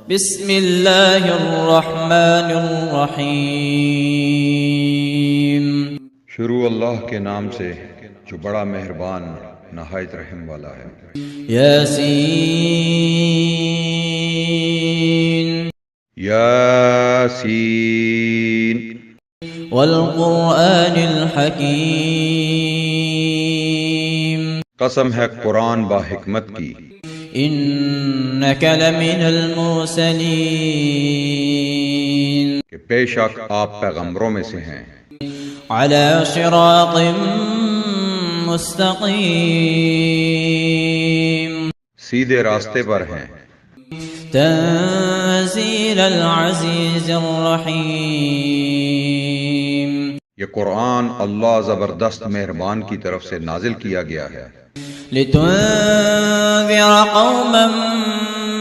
بسم اللہ الرحمن الرحیم۔ شروع اللہ کے نام سے جو بڑا مہربان نہایت رحم والا ہے۔ یاسین یاسین والقرآن الحکیم۔ قسم ہے قرآن با حکمت کی۔ انک لمن المرسلین، کہ بے شک آپ پیغمبروں میں سے ہیں۔ علی صراط مستقیم، سیدھے راستے پر ہیں۔ تنزیل العزیز الرحیم۔ یہ قرآن اللہ زبردست مہربان کی طرف سے نازل کیا گیا ہے۔ لتنذر قوما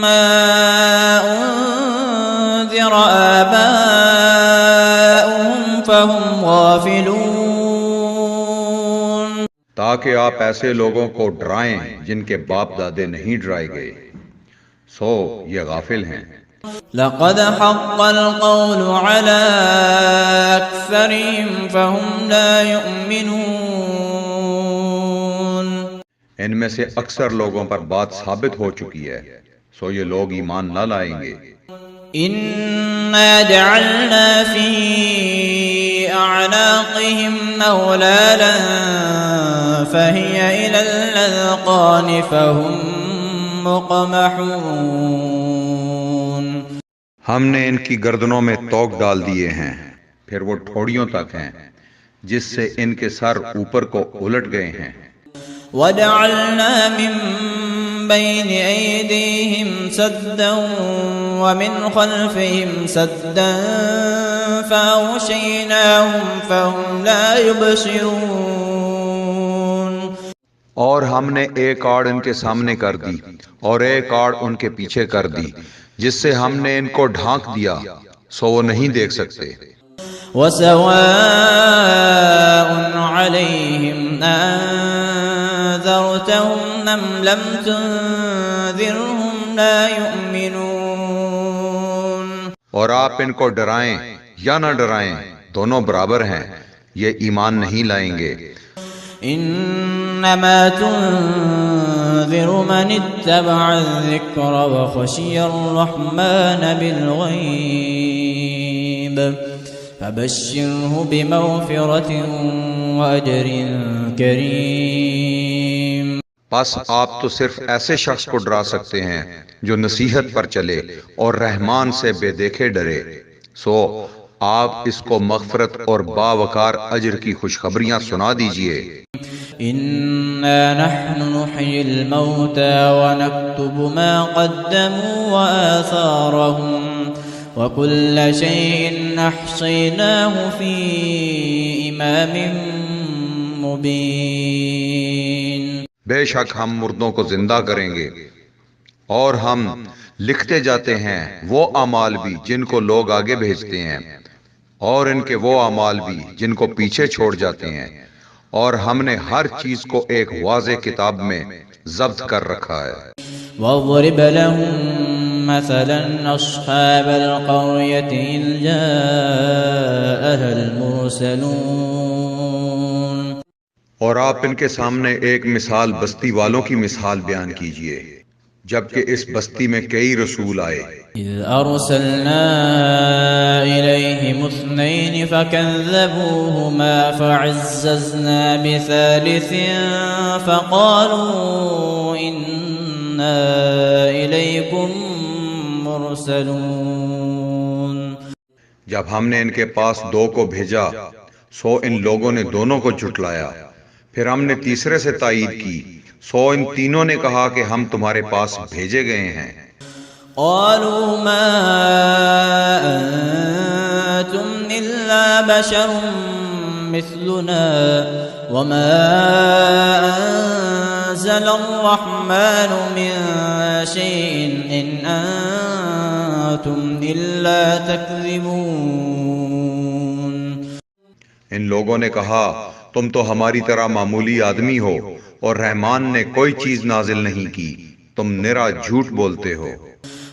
ما انذر آباؤهم فهم غافلون، تاکہ آپ ایسے لوگوں کو ڈرائیں جن کے باپ دادے نہیں ڈرائے گئے، سو یہ غافل ہیں۔ لقد حق القول على أكثرهم فهم لا يؤمنون، ان میں سے اکثر لوگوں پر بات ثابت ہو چکی ہے، سو یہ لوگ ایمان نہ لائیں گے۔ إنا جعلنا في أعناقهم أغلالا فهي إلى الأذقان فهم مقمحون، ہم نے ان کی گردنوں میں توق ڈال دیے ہیں، پھر وہ ٹھوڑیوں تک ہیں، جس سے ان کے سر اوپر کو الٹ گئے ہیں۔ وجعلنا من بين أيديهم سدا ومن خلفهم سدا فأغشيناهم فهم لا يبصرون، اور ہم نے ایک آڑ ان کے سامنے کر دی اور ایک آڑ ان کے پیچھے کر دی، جس سے ہم نے ان کو ڈھانک دیا، سو وہ نہیں دیکھ سکتے۔ وسواء عليهم أنذرتهم أم لم تنذرهم لا يؤمنون، اور آپ ان کو ڈرائیں یا نہ ڈرائیں دونوں برابر ہیں، یہ ایمان نہیں لائیں گے۔ انما تنذر من اتبع الذکر وخشی الرحمن بالغیب فبشره بمغفرة وأجر کریم۔ بس آپ تو صرف ایسے شخص کو ڈرا سکتے ہیں جو نصیحت پر چلے اور رحمان سے بے دیکھے ڈرے، سو آپ اس کو مغفرت اور باوقار اجر کی خوشخبریاں سنا دیجئے۔ إنا نحن نحيي الموتى ونكتب ما قدموا وآثارهم وكل شيء أحصيناه في إمام مبين۔ بے شک ہم مردوں کو زندہ کریں گے اور ہم لکھتے جاتے ہیں وہ اعمال بھی جن کو لوگ آگے بھیجتے ہیں اور ان کے وہ اعمال بھی جن کو پیچھے چھوڑ جاتے ہیں، اور ہم نے ہر چیز کو ایک واضح کتاب میں ضبط کر رکھا ہے۔ واضرب لهم مثلا أصحاب القرية إذ جاءها المرسلون، اور آپ ان کے سامنے ایک مثال بستی والوں کی مثال بیان کیجئے جبکہ اس بستی میں کئی رسول آئے۔ إذ أرسلنا إليهم اثنين فكذبوهما فعززنا بثالث فقالوا إنا إليكم مرسلون، جب ہم نے ان کے پاس دو کو بھیجا سو ان لوگوں نے دونوں کو جھٹلایا، پھر ہم نے تیسرے سے تائید کی، سو ان تینوں نے کہا کہ ہم تمہارے پاس بھیجے گئے ہیں۔ قالوا ما أنتم إلا بشر مثلنا وما أنزل الرحمن من شيء إن أنتم إلا تكذبون، ان لوگوں نے کہا تم تو ہماری طرح معمولی آدمی ہو اور رحمان نے کوئی چیز نازل نہیں کی، تم نرا جھوٹ بولتے ہو۔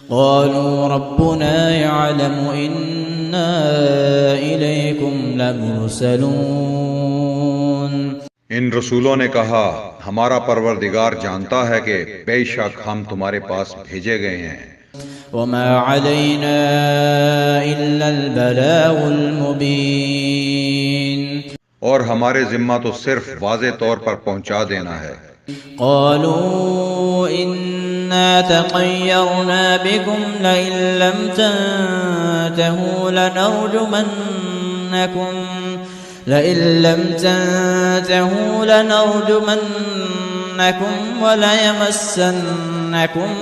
قالوا ربنا يعلم إنا إليكم لمرسلون ان رسولوں نے کہا ہمارا پروردگار جانتا ہے کہ بے شک ہم تمہارے پاس بھیجے گئے ہیں، وما علينا إلا البلاغ المبين اور ہمارے ذمہ تو صرف واضح طور پر پہنچا دینا ہے۔ قالوا إنا تطيرنا بكم لئن لم تنتهوا لنرجمنكم وليمسنكم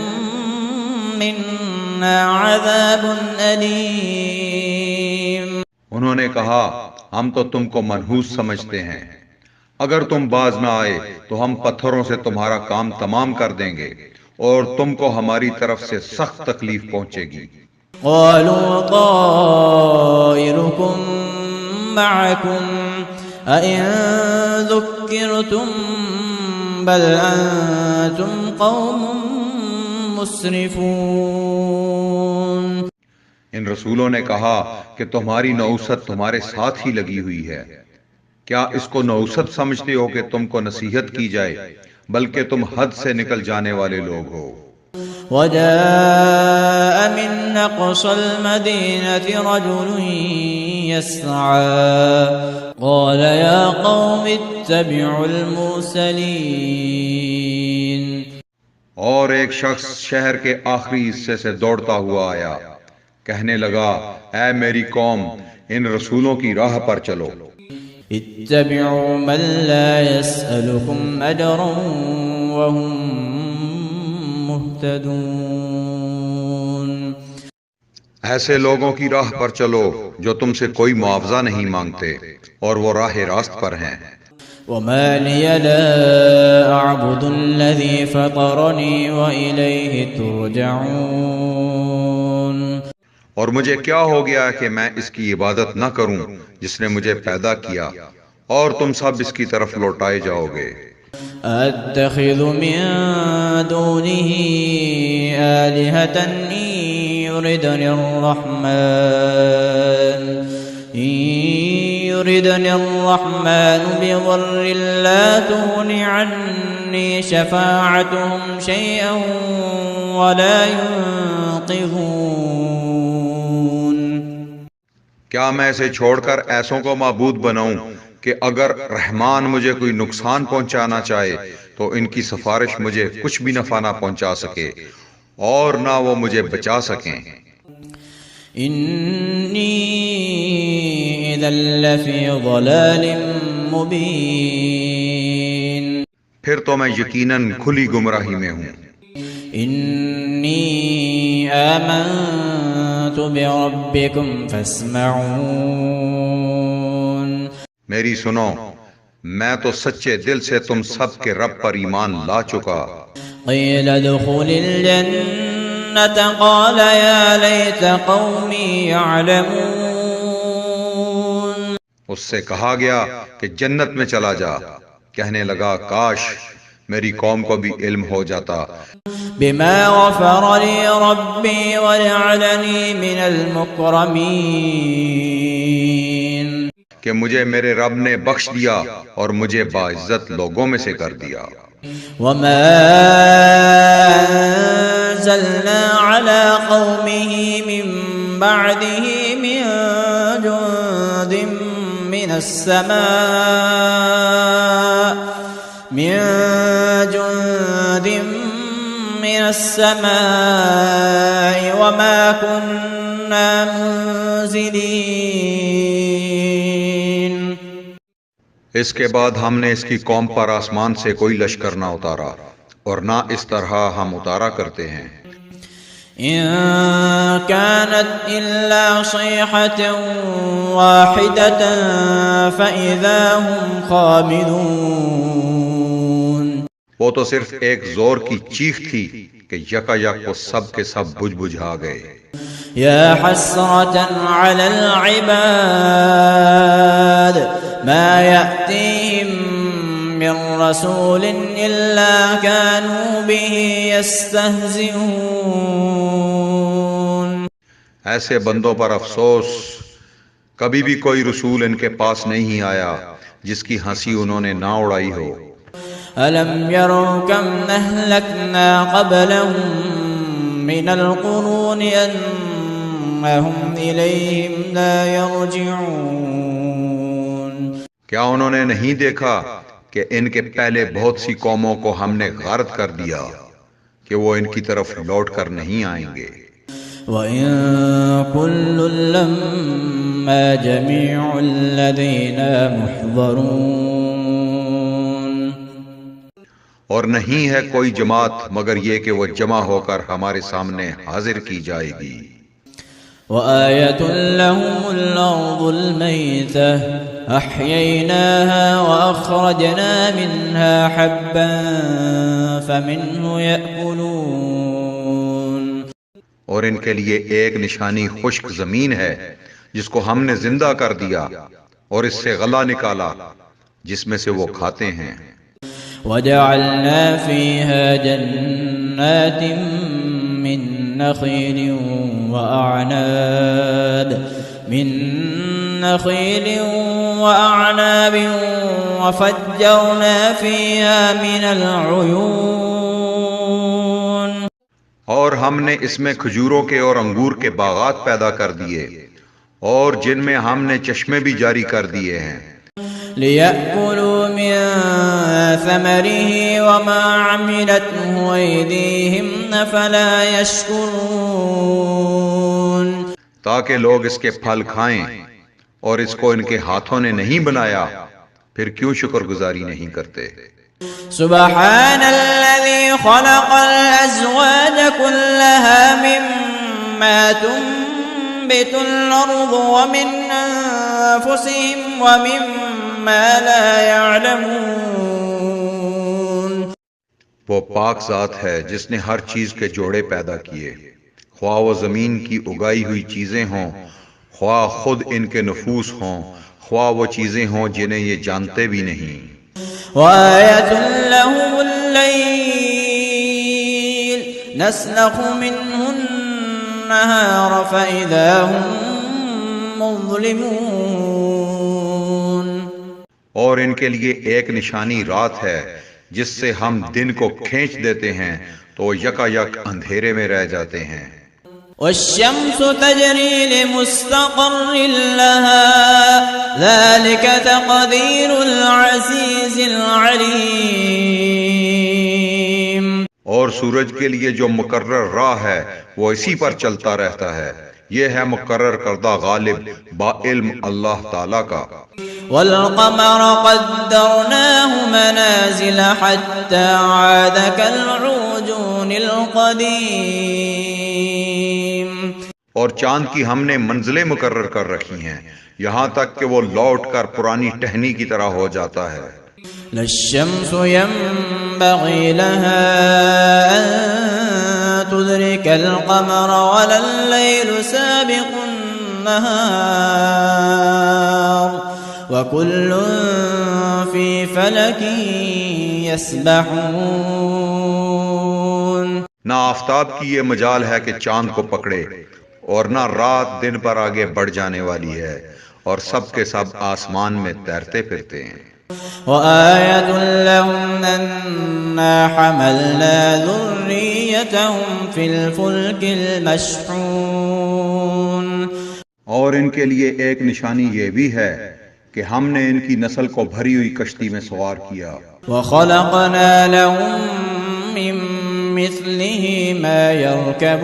منا عذاب أليم۔ انہوں نے کہا ہم تو تم کو منحوس سمجھتے ہیں، اگر تم باز نہ آئے تو ہم پتھروں سے تمہارا کام تمام کر دیں گے اور تم کو ہماری طرف سے سخت تکلیف پہنچے گی۔ قالوا طائركم معكم أئن ذكرتم بل أنتم قوم مسرفون۔ ان رسولوں نے کہا کہ تمہاری نوست تمہارے ساتھ ہی لگی ہوئی ہے، کیا اس کو نوست سمجھتے ہو کہ تم کو نصیحت کی جائے، بلکہ تم حد سے نکل جانے والے لوگ ہو۔ وجاء من أقصى المدينة رجل يسعى قال يا قوم اتبعوا المرسلين۔ اور ایک شخص شہر کے آخری حصے سے دوڑتا ہوا آیا، کہنے لگا اے میری قوم ان رسولوں کی راہ پر چلو۔ اتبعوا من لا يسألكم أجرا وهم مهتدون۔ ایسے لوگوں کی راہ پر چلو جو تم سے کوئی معاوضہ نہیں مانگتے اور وہ راہ راست پر ہیں۔ وما لي لا أعبد الذي فطرني وإليه ترجعون۔ اور مجھے کیا ہو گیا کہ میں اس کی عبادت نہ کروں جس نے مجھے پیدا کیا، اور تم سب اس کی طرف لوٹائے جاؤ گے۔ أتخذ من دونه آلهة إن يردني الرحمن بضر لا تغن عني شفاعتهم شيئا ولا ينقذون۔ کیا میں اسے چھوڑ کر ایسوں کو معبود بناؤں کہ اگر رحمان مجھے کوئی نقصان پہنچانا چاہے تو ان کی سفارش مجھے کچھ بھی نفع نہ پہنچا سکے اور نہ وہ مجھے بچا سکیں۔ انی اذا لفی ضلال مبین۔ پھر تو میں یقیناً کھلی گمراہی میں ہوں۔ انی آمنت بربکم فاسمعون۔ میری سنو، میں تو سچے دل سے تم سب کے رب پر ایمان لا چکا۔ قیل ادخل الجنة قال یا لیت قومی یعلمون۔ اس سے کہا گیا کہ جنت میں چلا جا، کہنے لگا کاش میری قوم کو بھی علم ہو جاتا۔ بما غفر لی ربی وجعلنی من المکرمین۔ کہ مجھے میرے رب نے بخش دیا اور مجھے باعزت لوگوں میں سے کر دیا۔ وما انزلنا على قومه من بعده من جند من السماء وما كنا منزلين۔ اس کے بعد ہم نے اس کی قوم پر آسمان سے کوئی لشکر نہ اتارا اور نہ اس طرح ہم اتارا کرتے ہیں۔ إن كانت إلا صيحة واحدة فإذا هم خامدون۔ وہ تو صرف ایک زور کی چیخ تھی کہ یکا یک وہ سب کے سب بجھ بجھا گئے۔ يا حسرة على العباد ما يأتيهم من رسول إلا كانوا به يستهزئون۔ ایسے بندوں پر افسوس، کبھی بھی کوئی رسول ان کے پاس نہیں آیا جس کی ہنسی انہوں نے نہ اڑائی ہو۔ ألم يروا كم أهلكنا قبلهم من القرون أنهم إليهم لا يرجعون؟ کیا انہوں نے نہیں دیکھا کہ ان کے پہلے بہت سی قوموں کو ہم نے غارت کر دیا کہ وہ ان کی طرف لوٹ کر نہیں آئیں گے۔ وَإِن كُلٌّ لَّمَّا جَمِيعٌ لَّدَيْنَا مُحْضَرُونَ، اور نہیں ہے کوئی جماعت مگر یہ کہ وہ جمع ہو کر ہمارے سامنے حاضر کی جائے گی۔ وَآيَةٌ لَّهُمُ الْأَرْضُ الْمَيْتَةُ أَحْيَيْنَاهَا وَأَخْرَجْنَا مِنْهَا حَبًّا فَمِنْهُ يَأْكُلُونَ، اور ان کے لیے ایک نشانی خشک زمین ہے جس کو ہم نے زندہ کر دیا اور اس سے غلہ نکالا جس میں سے وہ کھاتے ہیں۔ وَجَعَلْنَا فِيهَا جَنَّاتٍ مِّن نَّخِيلٍ وَأَعْنَابٍ وَفَجَّرْنَا فِيهَا مِنَ الْعُيُونِ، اور ہم نے اس میں کھجوروں کے اور انگور کے باغات پیدا کر دیے اور جن میں ہم نے چشمے بھی جاری کر دیے ہیں۔ لِيَأْكُلُوا مِن ثَمَرِهِ وَمَا عَمِلَتْهُ أَيْدِيهِمْ أَفَلَا يَشْكُرُونَ، تاکہ لوگ اس کے پھل کھائیں، اور اس کو ان کے ہاتھوں نے نہیں بنایا، پھر کیوں شکر گزاری نہیں کرتے؟ سبحان الذي خلق الأزواج كلها مما تنبت الأرض ومن أنفسهم ومما لا يعلمون، وہ پاک ذات ہے جس نے ہر چیز کے جوڑے پیدا کیے، خواہ وہ زمین کی اگائی ہوئی چیزیں ہوں، خواہ خود ان کے نفوس ہوں، خواہ وہ چیزیں ہوں جنہیں یہ جانتے بھی نہیں۔ وآية لهم الليل نسلخ منه النهار فإذا هم مظلمون، اور ان کے لیے ایک نشانی رات ہے جس سے ہم دن کو کھینچ دیتے ہیں تو وہ یکا یک اندھیرے میں رہ جاتے ہیں۔ والشمس تجري لمستقر لها ذلك تقدير العزيز العليم، اور سورج کے لیے جو مقرر راہ ہے وہ اسی پر چلتا رہتا ہے، یہ ہے مقرر کردہ غالب با علم اللہ تعالی کا۔ والقمر قدرناه منازل حتى عاد كالعرجون القديم، اور چاند کی ہم نے منزلیں مقرر کر رکھی ہیں یہاں تک کہ وہ لوٹ کر پرانی ٹہنی کی طرح ہو جاتا ہے۔ لا الشمس ينبغي لها أن تدرك القمر ولا الليل سابق النهار وكل في فلك يسبحون، نہ آفتاب کی یہ مجال ہے کہ چاند کو پکڑے، اور نہ رات دن پر آگے بڑھ جانے والی ہے، اور سب کے سب آسمان میں تیرتے پھرتے ہیں۔ وآية لهم أنا حملنا ذريتهم في الفلك المشحون، اور ان کے لیے ایک نشانی یہ بھی ہے کہ ہم نے ان کی نسل کو بھری ہوئی کشتی میں سوار کیا۔ وخلقنا لهم من مثله ما يركبون،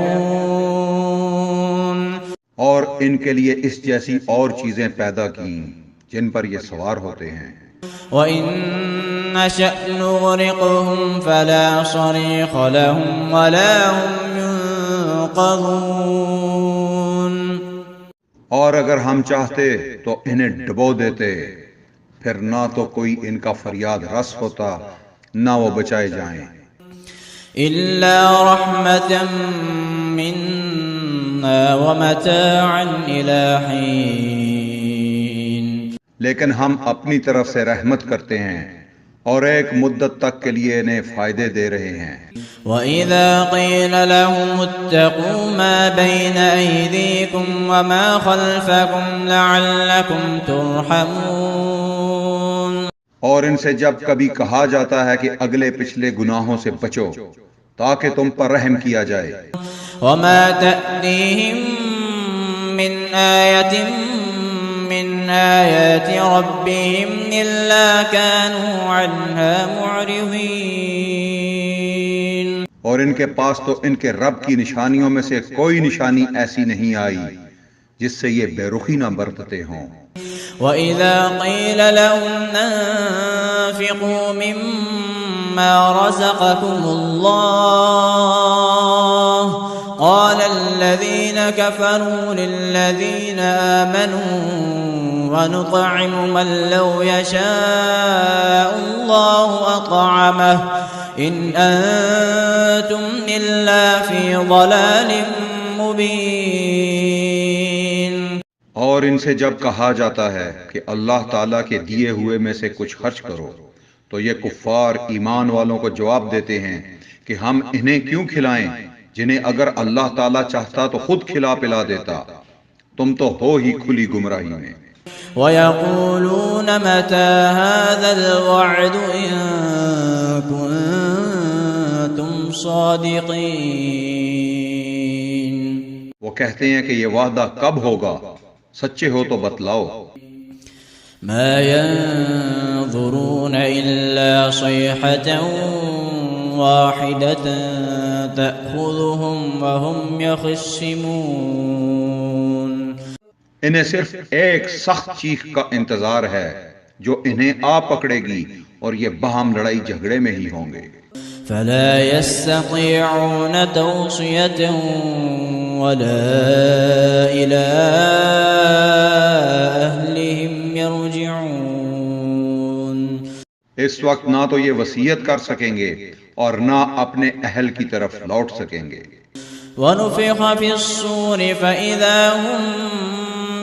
اور ان کے لیے اس جیسی اور چیزیں پیدا کی جن پر یہ سوار ہوتے ہیں۔ وَإِن نَّشَأْ نُغْرِقْهُمْ فَلَا صَرِيخَ لَهُمْ وَلَا هُمْ يُنقَذُونَ، اور اگر ہم چاہتے تو انہیں ڈبو دیتے، پھر نہ تو کوئی ان کا فریاد رس ہوتا نہ وہ بچائے جائیں۔ إِلَّا رَحْمَةً مِّنَّا وَمَتَاعًا إِلَىٰ حِينٍ، لیکن ہم اپنی طرف سے رحمت کرتے ہیں اور ایک مدت تک کے لیے انہیں فائدے دے رہے ہیں۔ وَإِذَا قِيلَ لَهُمُ اتَّقُوا مَا بَيْنَ أَيْدِيكُمْ وَمَا خَلْفَكُمْ لَعَلَّكُمْ تُرْحَمُونَ۔ اور ان سے جب کبھی کہا جاتا ہے کہ اگلے پچھلے گناہوں سے بچو تاکہ تم پر رحم کیا جائے۔ وَمَا تَأْتِيهِم مِّنْ آيَةٍ مِّنْ آيَاتِ رَبِّهِمْ إِلَّا كَانُوا عَنْهَا مُعْرِضِينَ۔ اور ان کے پاس تو ان کے رب کی نشانیوں میں سے کوئی نشانی ایسی نہیں آئی جس سے یہ بے رخی نہ برتتے ہوں۔ وَإِذَا قِيلَ لَهُمْ أَنفِقُوا مِمَّا رَزَقَكُمُ اللَّهُ قَالَ الَّذِينَ كَفَرُوا لِلَّذِينَ آمَنُوا وَنُطْعِمُ مَن لَّوْ يَشَاءُ اللَّهُ أَطْعَمَهُ إِنْ أَنتُمْ إِلَّا فِي ضَلَالٍ مُّبِينٍ۔ اور ان سے جب کہا جاتا ہے کہ اللہ تعالیٰ کے دیے ہوئے میں سے کچھ خرچ کرو تو یہ کفار ایمان والوں کو جواب دیتے ہیں کہ ہم انہیں کیوں کھلائیں جنہیں اگر اللہ تعالیٰ چاہتا تو خود کھلا پلا دیتا، تم تو ہو ہی کھلی گمراہی میں۔ وَيَقُولُونَ مَتَى هَذَا الْوَعْدُ إِن كُنتُمْ صَادِقِينَ۔ وہ کہتے ہیں کہ یہ وعدہ کب ہوگا، سچے ہو تو بتلاؤ۔ مَا يَنظُرُونَ إِلَّا صَيْحَةً وَاحِدَةً تَأْخُذُهُمْ وَهُمْ يَخِصِّمُونَ۔ انہیں صرف ایک سخت چیخ کا انتظار ہے جو انہیں آ پکڑے گی اور یہ باہم لڑائی جھگڑے میں ہی ہوں گے۔ فَلَا يَسْتَطِيعُونَ تَوْصِيَةً وَلَا إِلَىٰ أَهْلِهِمْ يَرْجِعُونَ۔ اس وقت نہ تو یہ وصیت کر سکیں گے اور نہ اپنے اہل کی طرف لوٹ سکیں گے۔ وَنُفِخَ فِي الصُّورِ فَإِذَا هُم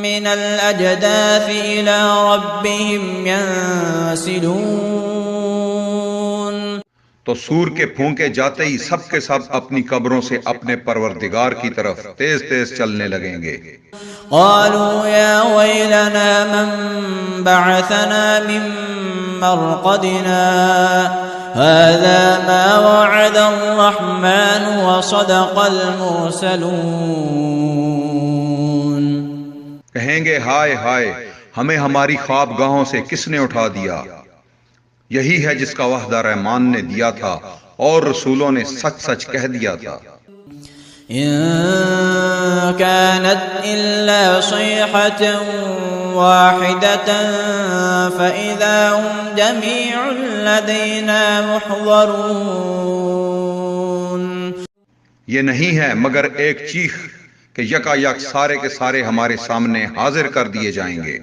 مِّنَ الْأَجْدَاثِ إِلَىٰ رَبِّهِمْ يَنسِلُونَ۔ تو سور کے پھونکے جاتے ہی سب کے سب اپنی قبروں سے اپنے پروردگار کی طرف تیز تیز چلنے لگیں گے۔ قالوا يا ويلنا من بعثنا من مرقدنا هذا ما وعد الرحمن وصدق المرسلون۔ کہیں گے ہائے ہائے، ہمیں ہماری خواب گاہوں سے کس نے اٹھا دیا؟ یہی ہے جس کا وعدہ رحمان نے دیا تھا اور رسولوں نے سچ سچ کہہ دیا تھا۔ إن كانت إلا صيحة واحدة فإذا هم جميع لدينا محضرون۔ یہ نہیں ہے مگر ایک چیخ کہ یکا یک سارے کے سارے ہمارے سامنے حاضر کر دیے جائیں گے۔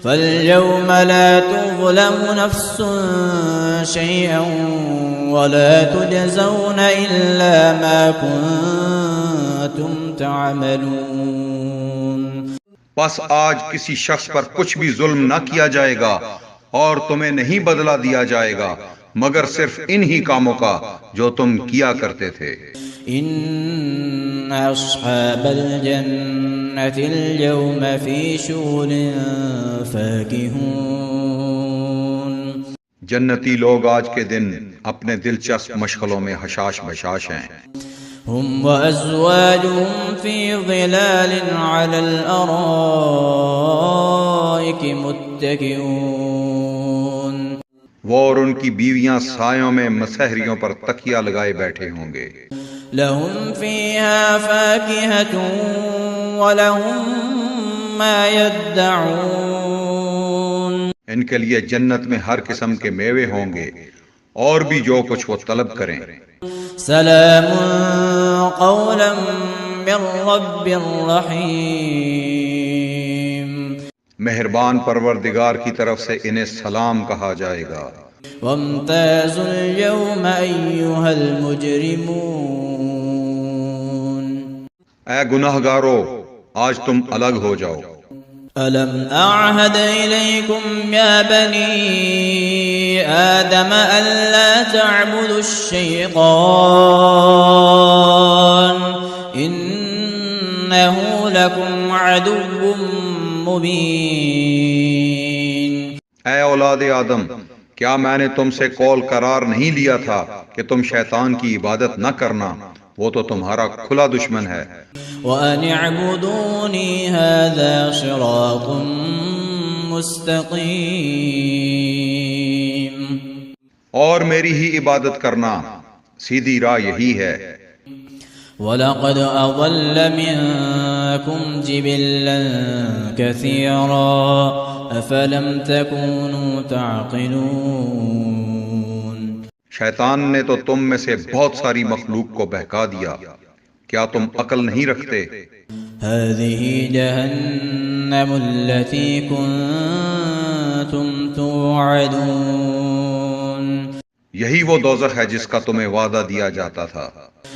فَالْيَوْمَ لَا تُظْلَمُ نَفْسٌ شَيْئًا وَلَا تُجْزَوْنَ إِلَّا مَا كُنتُمْ تَعْمَلُونَ۔ بس آج کسی شخص پر کچھ بھی ظلم نہ کیا جائے گا اور تمہیں نہیں بدلہ دیا جائے گا مگر صرف انہی کاموں کا جو تم کیا کرتے تھے۔ إن أصحاب الجنة اليوم في شغل فاكهون۔ جنتی لوگ آج کے دن اپنے دلچسپ مشغلوں میں حشاش بشاش ہیں۔ هم وأزواجهم في ظلال على الأرائك متكئون۔ وہ اور ان کی بیویاں سایوں میں مسہریوں پر تکیہ لگائے بیٹھے ہوں گے۔ لهم فيها فاكهة ولهم ما يدعون۔ ان کے لیے جنت میں ہر قسم کے میوے ہوں گے اور بھی جو کچھ وہ طلب کریں۔ سلام قولا من رب رحیم۔ مہربان پروردگار کی طرف سے انہیں سلام کہا جائے گا۔ وامتازوا اليوم أيها المجرمون۔ اے گناہگارو، آج تم الگ ہو جاؤ۔ ألم أعهد إليكم يا بني آدم ألا تعبدوا الشيطان إنه لكم عدو مبين. اے اولاد آدم، کیا میں نے تم سے قول قرار نہیں لیا تھا کہ تم شیطان کی عبادت نہ کرنا؟ وہ تو تمہارا کھلا دشمن ہے. وَأَنِ اعْبُدُونِي هَذَا صِرَاطٌ مُسْتَقِيمٌ. اور میری ہی عبادت کرنا سیدھی راہ یہی ہے. وَلَقَدْ أَضَلَّ مِنكُمْ جِبِلًّا كَثِيرًا أَفَلَمْ تَكُونُوا تَعْقِلُونَ. شیطان نے تو تم میں سے بہت ساری مخلوق کو بہکا دیا، کیا تم عقل نہیں رکھتے؟ هذه جهنم التي كنتم توعدون. یہی وہ دوزخ ہے جس کا تمہیں وعدہ دیا جاتا تھا.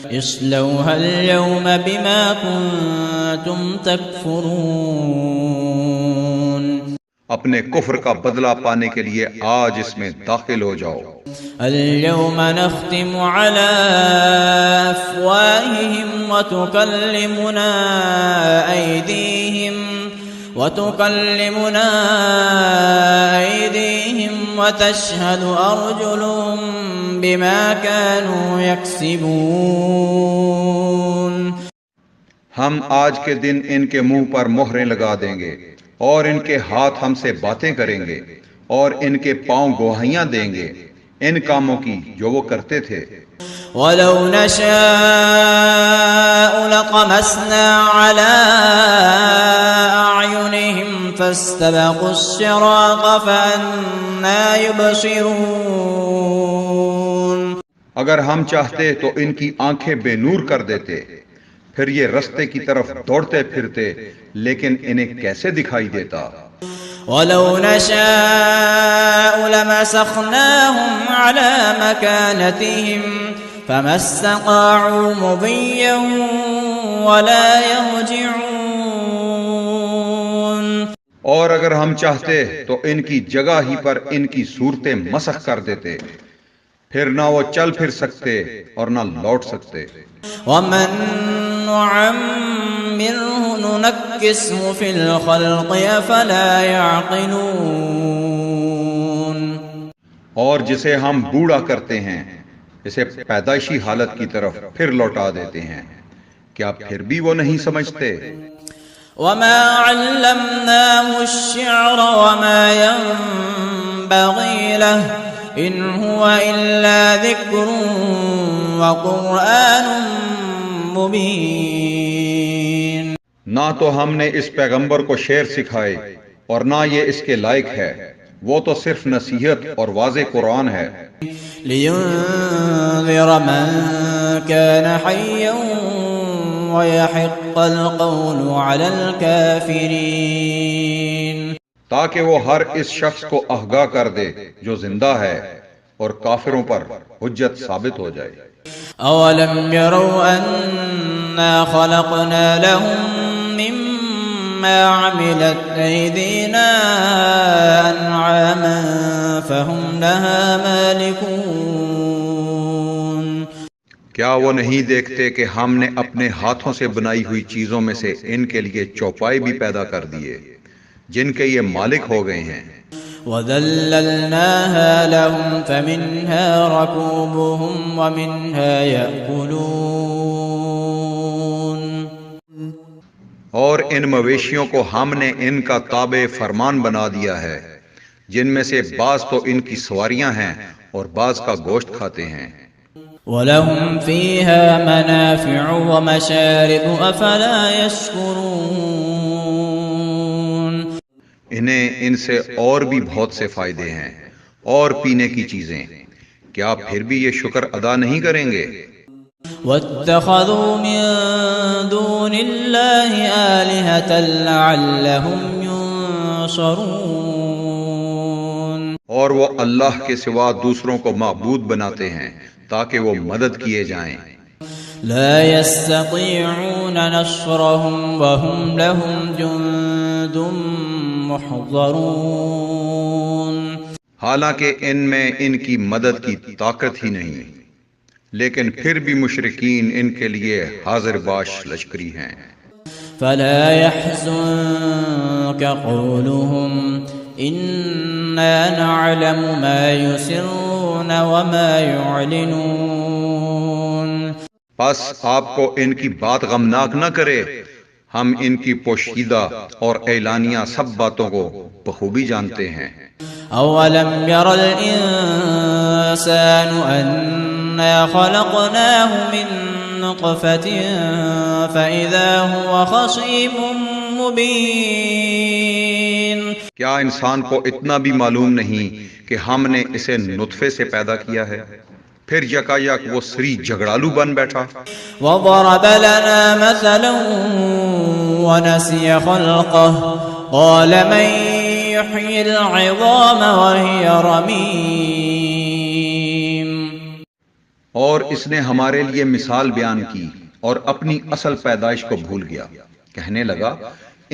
اصلوها اليوم بما كنتم تكفرون. اپنے کفر کا بدلہ پانے کے لیے آج اس میں داخل ہو جاؤ. اليوم نختم على أفواههم وتكلمنا أيديهم وتشهد أرجلهم بما كانوا يكسبون. ہم آج کے دن ان کے منہ پر مہریں لگا دیں گے اور ان کے ہاتھ ہم سے باتیں کریں گے اور ان کے پاؤں گواہیاں دیں گے ان کاموں کی جو وہ کرتے تھے. وَلَوْ نَشَاءُ لَطَمَسْنَا عَلَىٰ أَعْيُنِهِمْ فَاسْتَبَقُوا الصِّرَاطَ فَأَنَّىٰ يُبْصِرُونَ. اگر ہم چاہتے تو ان کی آنکھیں بے نور کر دیتے، پھر یہ رستے کی طرف دوڑتے پھرتے، لیکن انہیں کیسے دکھائی دیتا؟ وَلَوْ نَشَاءُ لَمَسَخْنَاهُمْ عَلَىٰ مَكَانَتِهِمْ فَمَا اسْتَطَاعُوا مُضِيًّا وَلَا يَرْجِعُونَ. اور اگر ہم چاہتے تو ان کی جگہ ہی پر ان کی صورتیں مسخ کر دیتے، پھر نہ وہ چل پھر سکتے اور نہ لوٹ سکتے. وَمَن نُعَمِّرْهُ نُنَكِّسْهُ فِي الْخَلْقِ أَفَلَا يَعْقِلُونَ. اور جسے ہم بوڑھا کرتے ہیں اسے پیدائشی حالت کی طرف پھر لوٹا دیتے ہیں، کیا پھر بھی وہ نہیں سمجھتے؟ وَمَا عَلَّمْنَاهُ الشِّعْرَ وَمَا يَنبَغِي لَهُ إِنْ هُوَ إِلَّا ذِكْرٌ وَقُرْآنٌ مُبِينٌ. نہ تو ہم نے اس پیغمبر کو شعر سکھائے اور نہ یہ اس کے لائق ہے، وہ تو صرف نصیحت اور واضح قرآن ہے. لِيُنذِرَ مَن كَانَ حَيًّا وَيَحِقَّ الْقَوْلُ عَلَى الْكَافِرِينَ. تاکہ وہ ہر اس شخص کو آگاہ کر دے جو زندہ ہے اور کافروں پر حجت ثابت ہو جائے. أَوَلَمْ يَرَوْا أَنَّا خَلَقْنَا لَهُم مِّمَّا عَمِلَتْ أَيْدِينَا أَنْعَامًا فَهُمْ لَهَا مَالِكُونَ. کیا وہ نہیں دیکھتے کہ ہم نے اپنے ہاتھوں سے بنائی ہوئی چیزوں میں سے ان کے لیے چوپائے بھی پیدا کر دیے جن کے یہ مالک ہو گئے ہیں. وَذَلَّلْنَاهَا لَهُمْ فَمِنْهَا رَكُوبُهُمْ وَمِنْهَا يَأْكُلُونَ. اور ان مویشیوں کو ہم نے ان کا تابع فرمان بنا دیا ہے، جن میں سے بعض تو ان کی سواریاں ہیں اور بعض کا گوشت کھاتے ہیں. وَلَهُمْ فِيهَا مَنَافِعُ وَمَشَارِبُ أَفَلَا يَشْكُرُونَ. انہیں ان سے اور بھی بہت سے فائدے ہیں اور پینے کی چیزیں، کیا پھر بھی یہ شکر ادا نہیں کریں گے؟ وَاتَّخَذُوا مِن دُونِ اللَّهِ آلِهَةً لَعَلَّهُمْ يُنصَرُونَ. اور وہ اللہ کے سوا دوسروں کو معبود بناتے ہیں تاکہ وہ مدد کیے جائیں. لا يستطيعون نصرهم وهم لهم جند أنتم محضرون حالانکہ ان میں ان کی مدد کی طاقت ہی نہیں، لیکن پھر بھی مشرکین ان کے لیے حاضر باش لشکری ہیں۔ فلا يحزنك قولهم إنا نعلم ما يسرون وما يعلنون پس آپ کو ان کی بات غمناک نہ کرے، ہم ان کی پوشیدہ اور اعلانیہ سب باتوں کو بخوبی جانتے ہیں۔ أولم ير الإنسان أنا خلقناه من نطفة فإذا هو خصيم مبين کیا انسان کو اتنا بھی معلوم نہیں کہ ہم نے اسے نطفے سے پیدا کیا ہے، پھر یکایک وہ سری جھگڑالو بن بیٹھا۔ وضرب لنا مثلا ونسي خلقه قال من يحيي العظام وهي رميم اور اس نے ہمارے لیے مثال بیان کی اور اپنی اصل پیدائش کو بھول گیا، کہنے لگا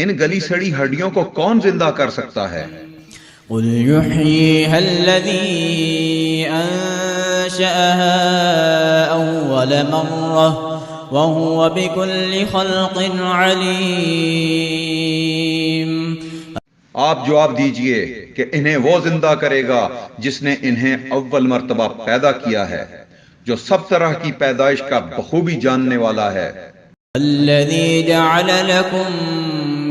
ان گلی سڑی ہڈیوں کو کون زندہ کر سکتا ہے؟ قل يحييها الذي أنشأها أول مرة وهو بكل خلق عليم آپ جواب دیجئے کہ انہیں وہ زندہ کرے گا جس نے انہیں اول مرتبہ پیدا کیا ہے، جو سب طرح کی پیدائش کا بخوبی جاننے والا ہے۔ الذي جعل لكم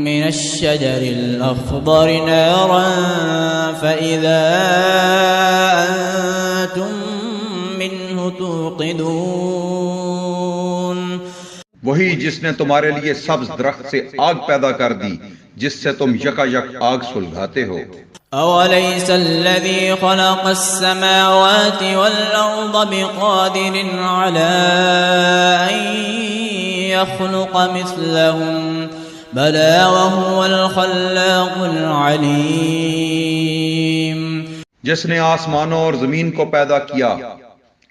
من الشجر الأخضر نارا فإذا أنتم منه توقدون وہی جس نے تمہارے لیے سبز درخت سے آگ پیدا کر دی جس سے تم یکا یک آگ سلگاتے ہو۔ أوليس الذي خلق السماوات والأرض بقادر على أن يخلق مثلهم بلى وهو الخلاق العليم جس نے آسمانوں اور زمین کو پیدا کیا،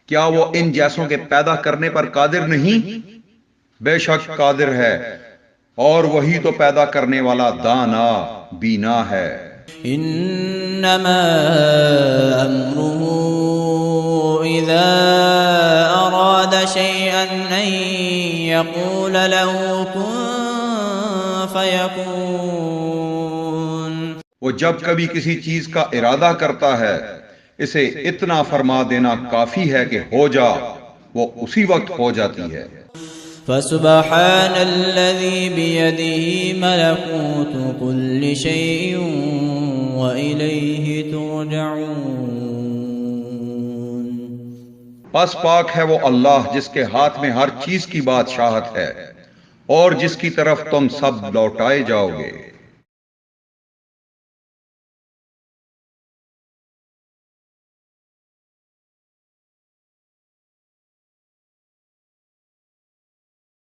کیا وہ ان جیسوں کے پیدا کرنے پر قادر نہیں؟ بے شک قادر ہے، اور وہی تو پیدا کرنے والا دانا بینا ہے۔ إنما أمره إذا أراد شيئا أن يقول له كن فيكون وہ جب کبھی کسی چیز کا ارادہ کرتا ہے، اسے اتنا فرما دینا کافی ہے کہ ہو جا، وہ اسی وقت ہو جاتی ہے۔ فسبحان الذي بيده ملكوت كل شيء وإليه ترجعون پس پاک ہے وہ اللہ جس کے ہاتھ میں ہر چیز کی بادشاہت ہے اور جس کی طرف تم سب لوٹائے جاؤ گے۔